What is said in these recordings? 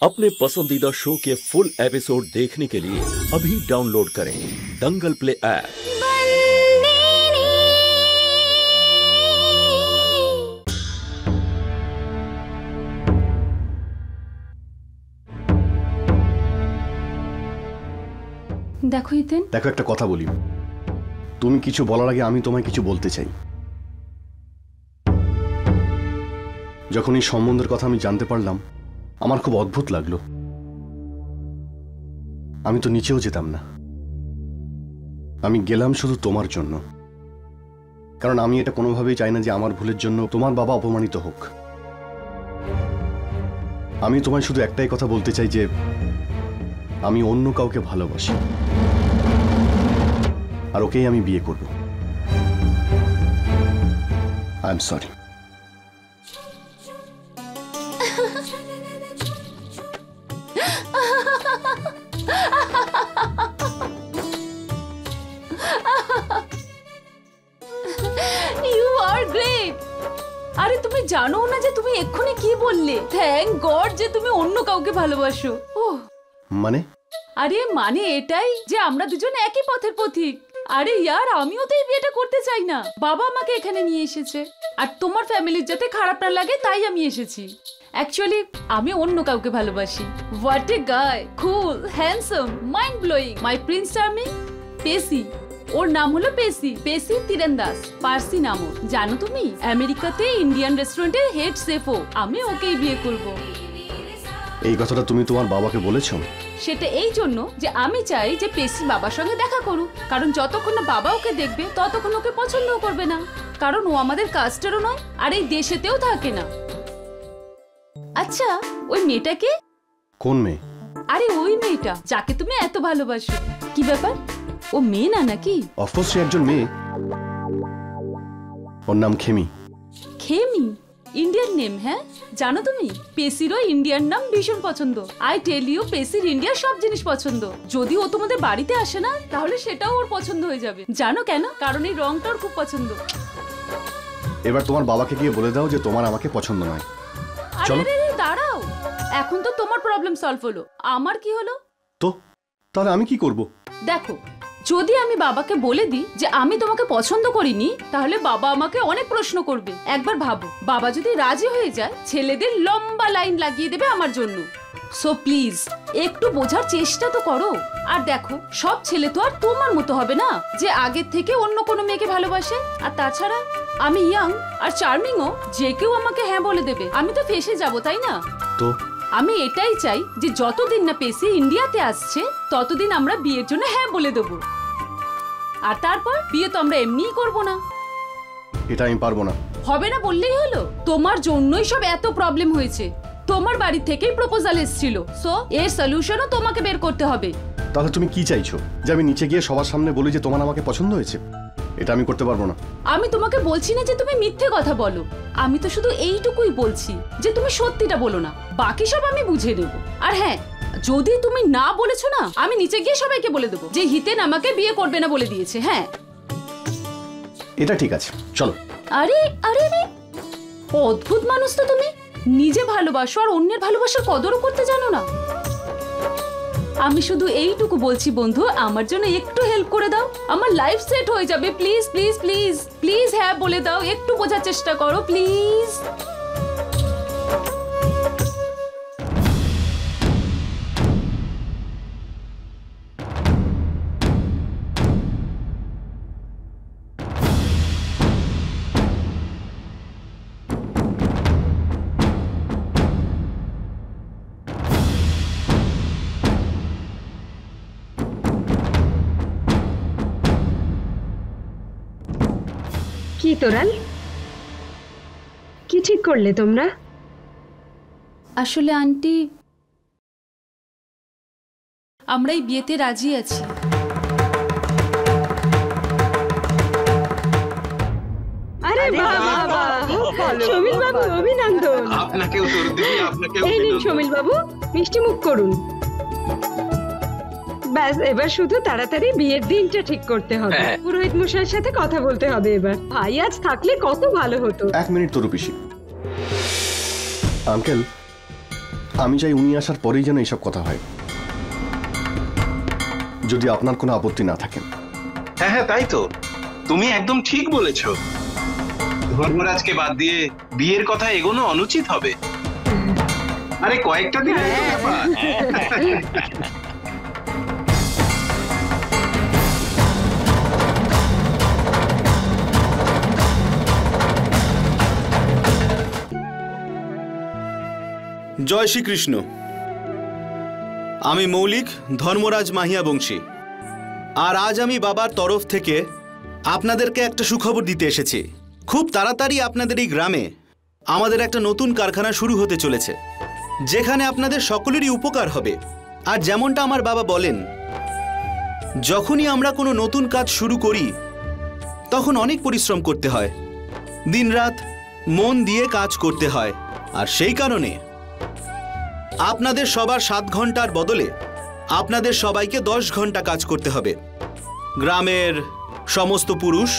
अपने पसंदीदा शो के फुल एपिसोड देखने के लिए अभी डाउनलोड करें दंगल प्ले ऐप। देखो हितेन, देखो एक कथा बोली, तुम किछु बोलार आगे आमी तुम्हें किछु बोलते चाই। যখন এই সম্বন্ধের কথা আমি জানতে পারলাম আমার খুব অদ্ভুত লাগলো। আমি তো নিচেও যেতাম না, আমি গেলাম শুধু তোমার জন্য, কারণ আমি এটা কোনোভাবেই চাই না যে আমার ভুলের জন্য তোমার বাবা অপমানিত হোক। আমি তোমায় শুধু একটাই কথা বলতে চাই যে আমি অন্য কাউকে ভালোবাসি, আর ওকেই আমি বিয়ে করব। I am sorry. আরে তুমি জানো না যে তুমি এক্ষুনি কি বললে? থ্যাঙ্ক গড যে তুমি অন্য কাউকে ভালোবাসো। ওহ মানে? আরে মানে এটাই যে আমরা দুজন একই পথের পথিক। আরে ইয়ার, আমিও তো এই বিয়েটা করতে চাই না। বাবা আমাকে এখানে নিয়ে এসেছে, আর তোমার ফ্যামিলির যাতে খারাপ না লাগে তাই আমি এসেছি। অ্যাকচুয়ালি আমি অন্য কাউকে ভালোবাসি। হোয়াট এ গায়, কুল, হ্যান্ডসাম, মাইন্ড ব্লোয়িং, মাই প্রিন্স চার্মিং, পেসি। ওর নাম হলো পেসি, পেসি তীরন্দাজ, পার্সি নাম। জানো তুমি, আমেরিকাতে ইন্ডিয়ান রেস্টুরেন্টের হেড শেফও। আমি ওকেই বিয়ে করব। এই কথাটা তুমি তোমার বাবাকে বলেছো? সেটা এই জন্য যে আমি চাই যে পেসি বাবার সঙ্গে দেখা করুক, কারণ যতক্ষণ না বাবা ওকে দেখবে ততক্ষণ ওকে পছন্দও করবে না, কারণ ও আমাদের কাস্টেরও নয় আর এই দেশেতেও থাকে না। আচ্ছা, ওই মেয়েটাকে? কোন মেয়ে? আরে ওই মেয়েটা যাকে তুমি এত ভালোবাসো। কি ব্যাপার, ও মেয়ে না নাকি? অফকোর্স সে একজন মেয়ে, ওর নাম খেমি। খেমি? Indian name? হ্যাঁ, জানো তুমি পেসিরও ইন্ডিয়ান নাম ভীষণ পছন্দ। আই টেল ইউ, পেসির ইন্ডিয়ার সব জিনিস পছন্দ। যদি ও তোমাদের বাড়িতে আসে না তাহলে সেটাও ওর পছন্দ হয়ে যাবে। জানো কেন? কারণ এই রংটা ওর খুব পছন্দ। এবার তোমার বাবাকে গিয়ে বলে দাও যে তোমার আমাকে পছন্দ নয়। চলো। আরে দাঁড়াও, এখন তো তোমার প্রবলেম সলভ হলো, আমার কি হলো? তো তাহলে আমি কি করব? দেখো, যদি আমি বাবাকে বলে দিই যে আমি তোমাকে পছন্দ করিনি, তাহলে বাবা আমাকে অনেক প্রশ্ন করবে। একবার ভাবো, বাবা যদি রাজি হয়ে যায় ছেলেদের লম্বা লাইন লাগিয়ে দেবে আমার জন্য। সো প্লিজ একটু বোঝার চেষ্টা তো করো। আর দেখো, সব ছেলে তো আর তোমার মতো হবে না যে আগের থেকে অন্য কোনো মেয়েকে ভালোবাসে। আর তাছাড়া আমি ইয়াং আর চার্মিংও, যে কেউ আমাকে হ্যাঁ বলে দেবে, আমি তো ফেসে যাব, তাই না? তো আমি এটাই চাই যে যতদিন না পেসি ইন্ডিয়াতে আসছে ততদিন আমরা বিয়ের জন্য হ্যাঁ বলে দেবো। আর তারপর বিয়ে তো আমরা এমনিই করবো না। এটা আমি পারবো না। হবে না বললেই হলো? তোমার জন্যই সব এত প্রবলেম হয়েছে। তোমার বাড়ি থেকেই প্রপোজাল এসেছিল, সো এর সলিউশনও তোমাকে বের করতে হবে। তাহলে তুমি কি চাইছো? যে আমি নিচে গিয়ে সবার সামনে বলি যে তোমার আমাকে পছন্দ হয়েছে? এটা আমি করতে পারবো না। আমি তোমাকে বলছি না যে তুমি মিথ্যে কথা বলো, আমি তো শুধু এইটুকুই বলছি যে তুমি সত্যিটা বলো না, বাকি সব আমি বুঝে নেব। আর হ্যাঁ, যদি তুমি না বলেছো না, আমি নিচে গিয়ে সবাইকে বলে দেবো যে হিতেন আমাকে বিয়ে করবে না বলে দিয়েছে। হ্যাঁ, এটা ঠিক আছে, চলো। আরে আরে আরে, অদ্ভুত মানুষ তো তুমি। নিজে ভালোবাসো আর অন্যের ভালোবাসার কদরও করতে জানো না। আমি শুধু এইটুকু বলছি বন্ধু, আমার জন্য একটু হেল্প করে দাও, আমার লাইফ সেট হয়ে যাবে। প্লিজ প্লিজ প্লিজ প্লিজ হ্যাঁ বলে দাও, একটু বোঝার চেষ্টা করো প্লিজ। কি তোরাল, কি ঠিক করলে তোমরা? আসলে আন্টি, আমরা এই বিয়েতে রাজি আছি। আরে বাবা, সমীল বাবু অভিনন্দন। আপনাকেও তোর দিদি, আপনাকেও। এই নিন সমীল বাবু, মিষ্টি মুখ করুন। ব্যাস, এবার শুধু তাড়াতাড়ি বিয়ের দিনটা ঠিক করতে হবে। পুরোহিত মশাইয়ের সাথে কথা বলতে হবে এবার। ভাই আজ থাকলে কত ভালো হতো। 1 মিনিট তরু পিসি। আঙ্কেল, আমি চাই উনি আসার পরেই যেন এইসব কথা হয়, যদি আপনার কোনো আপত্তি না থাকে। হ্যাঁ হ্যাঁ, তাই তো, তুমি একদম ঠিক বলেছো। ধর্মরাজকে বাদ দিয়ে বিয়ের কথা এগোনো অনুচিত হবে। আরে কয়েকটা দিন জয় শ্রীকৃষ্ণ। আমি মৌলিক, ধর্মরাজ মাহিয়া বংশী। আর আজ আমি বাবার তরফ থেকে আপনাদেরকে একটা সুখবর দিতে এসেছি। খুব তাড়াতাড়ি আপনাদের এই গ্রামে আমাদের একটা নতুন কারখানা শুরু হতে চলেছে, যেখানে আপনাদের সকলেরই উপকার হবে। আর যেমনটা আমার বাবা বলেন, যখনই আমরা কোনো নতুন কাজ শুরু করি তখন অনেক পরিশ্রম করতে হয়, দিনরাত মন দিয়ে কাজ করতে হয়। আর সেই কারণে আপনাদের সবার 7 ঘন্টার বদলে আপনাদের সবাইকে 10 ঘন্টা কাজ করতে হবে। গ্রামের সমস্ত পুরুষ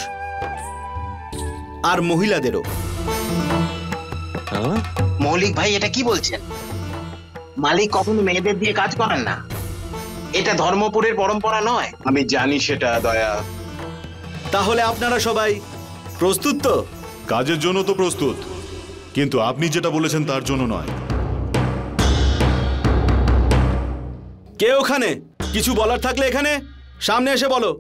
আর মহিলাদেরও। মৌলিক ভাই, এটা কি বলছেন? মালিক কখনো মেয়েদের দিয়ে কাজ করেন না, এটা ধর্মপুরের পরম্পরা নয়। আমি জানি সেটা, দয়া। তাহলে আপনারা সবাই প্রস্তুত তো? কাজের জন্য তো প্রস্তুত, কিন্তু আপনি যেটা বলেছেন তার জন্য নয়। কে ওখানে? কিছু বলার থাকলে এখানে সামনে এসে বলো।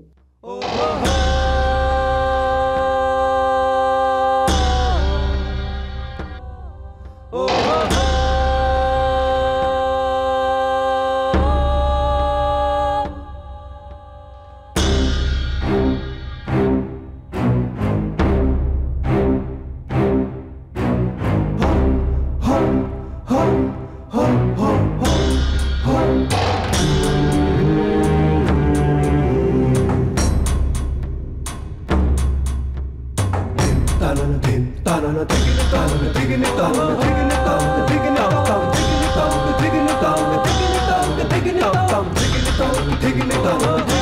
Taking it down.